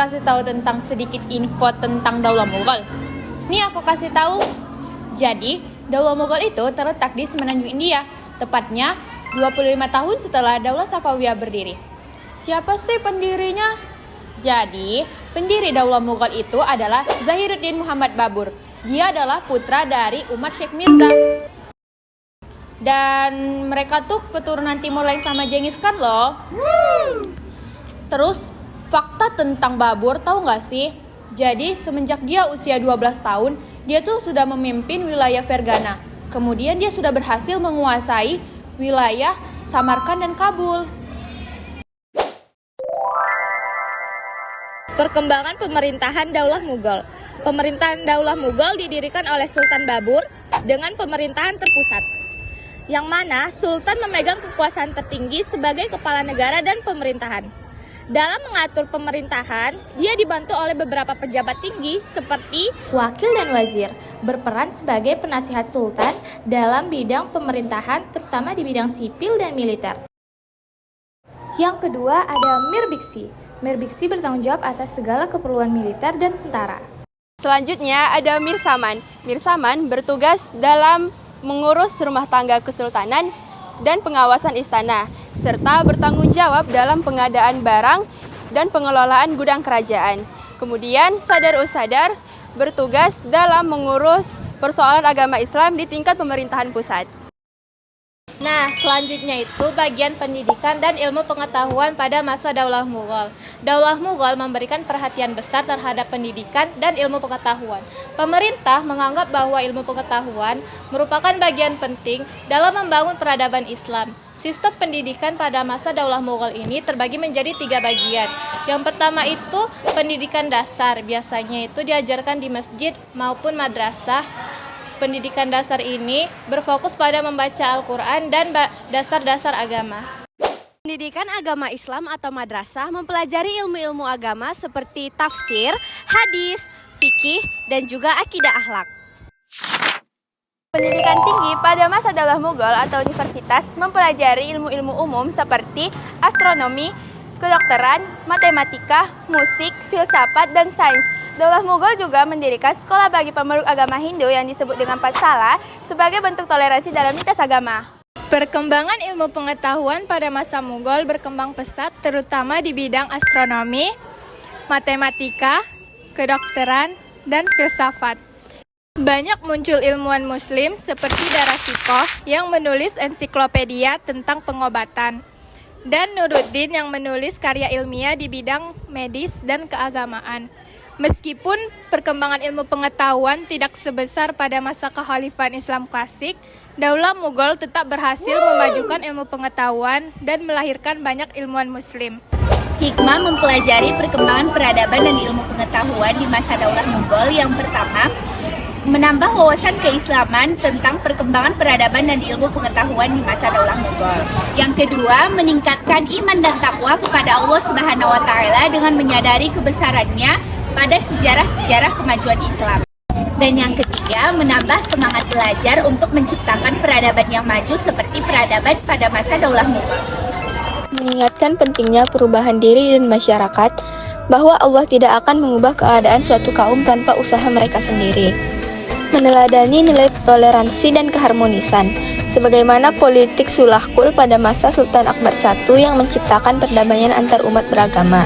kasih tahu tentang sedikit info tentang Daulah Mughal. Nih aku kasih tahu. Jadi, Daulah Mughal itu terletak di semenanjung India, tepatnya 25 tahun setelah Daulah Safawiyah berdiri. Siapa sih pendirinya? Jadi, pendiri Daulah Mughal itu adalah Zahiruddin Muhammad Babur. Dia adalah putra dari Umar Sheikh Mirza. Dan mereka tuh keturunan Timur Leng sama Genghis Khan loh. Terus fakta tentang Babur tahu gak sih? Jadi semenjak dia usia 12 tahun, dia tuh sudah memimpin wilayah Fergana. Kemudian dia sudah berhasil menguasai wilayah Samarkand dan Kabul. Perkembangan pemerintahan Daulah Mughal. Pemerintahan Daulah Mughal didirikan oleh Sultan Babur dengan pemerintahan terpusat, yang mana Sultan memegang kekuasaan tertinggi sebagai kepala negara dan pemerintahan. Dalam mengatur pemerintahan, dia dibantu oleh beberapa pejabat tinggi seperti wakil dan wazir, berperan sebagai penasihat sultan dalam bidang pemerintahan, terutama di bidang sipil dan militer. Yang kedua ada Mir Biksi. Mir Biksi bertanggung jawab atas segala keperluan militer dan tentara. Selanjutnya ada Mir Saman. Mir Saman bertugas dalam mengurus rumah tangga kesultanan dan pengawasan istana, serta bertanggung jawab dalam pengadaan barang dan pengelolaan gudang kerajaan. Kemudian Sadar Usadar bertugas dalam mengurus persoalan agama Islam di tingkat pemerintahan pusat. Nah, selanjutnya itu bagian pendidikan dan ilmu pengetahuan pada masa Daulah Mughal. Daulah Mughal memberikan perhatian besar terhadap pendidikan dan ilmu pengetahuan. Pemerintah menganggap bahwa ilmu pengetahuan merupakan bagian penting dalam membangun peradaban Islam. Sistem pendidikan pada masa Daulah Mughal ini terbagi menjadi 3 bagian. Yang pertama itu pendidikan dasar, biasanya itu diajarkan di masjid maupun madrasah. Pendidikan dasar ini berfokus pada membaca Al-Quran dan dasar-dasar agama. Pendidikan agama Islam atau madrasah mempelajari ilmu-ilmu agama seperti tafsir, hadis, fikih, dan juga akidah akhlak. Pendidikan tinggi pada masa Daulah Mughal atau universitas mempelajari ilmu-ilmu umum seperti astronomi, kedokteran, matematika, musik, filsafat, dan sains. Daulah Mughal juga mendirikan sekolah bagi pemeluk agama Hindu yang disebut dengan Pathshala sebagai bentuk toleransi dalam lintas agama. Perkembangan ilmu pengetahuan pada masa Mughal berkembang pesat terutama di bidang astronomi, matematika, kedokteran, dan filsafat. Banyak muncul ilmuwan muslim seperti Darasikoh yang menulis ensiklopedia tentang pengobatan, dan Nuruddin yang menulis karya ilmiah di bidang medis dan keagamaan. Meskipun perkembangan ilmu pengetahuan tidak sebesar pada masa kekhalifahan Islam klasik, Daulah Mughal tetap berhasil memajukan ilmu pengetahuan dan melahirkan banyak ilmuwan muslim. Hikmah mempelajari perkembangan peradaban dan ilmu pengetahuan di masa Daulah Mughal. Yang pertama, menambah wawasan keislaman tentang perkembangan peradaban dan ilmu pengetahuan di masa Daulah Mughal. Yang kedua, meningkatkan iman dan takwa kepada Allah Subhanahu wa taala dengan menyadari kebesarannya pada sejarah-sejarah kemajuan Islam. Dan yang ketiga, menambah semangat belajar untuk menciptakan peradaban yang maju seperti peradaban pada masa Daulah Mughal. Mengingatkan pentingnya perubahan diri dan masyarakat, bahwa Allah tidak akan mengubah keadaan suatu kaum tanpa usaha mereka sendiri. Meneladani nilai toleransi dan keharmonisan, sebagaimana politik sulhkul pada masa Sultan Akbar I yang menciptakan perdamaian antar umat beragama.